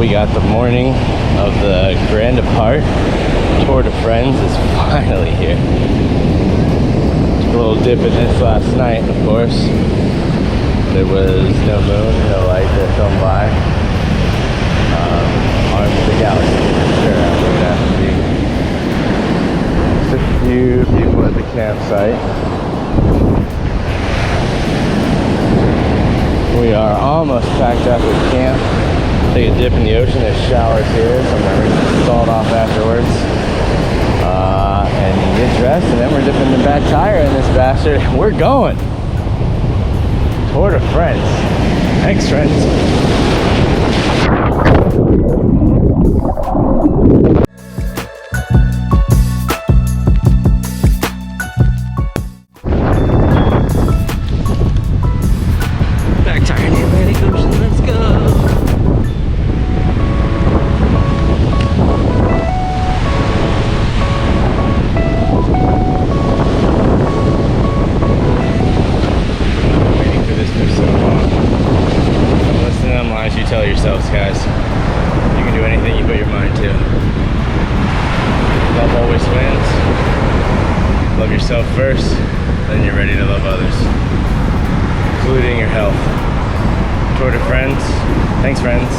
We got the morning of the Grand Départ. Tour de Friends is finally here. Took a little dip in this last night, of course. There was no moon, no light that come by. Arms of the galaxy, for sure. I would have to be. Just a few people at the campsite. We are almost packed up at camp. Take a dip in the ocean. There's showers here, so I'm gonna rinse the salt off afterwards. And get dressed, and then we're dipping the back tire in this bastard. We're going. Tour de Friends. Thanks, friends. Back tire in the Atlantic Ocean. Let's go. You tell yourselves, guys, you can do anything you put your mind to. Love always wins. Love yourself first, then you're ready to love others, including your health. Tour de Friends. Thanks, friends.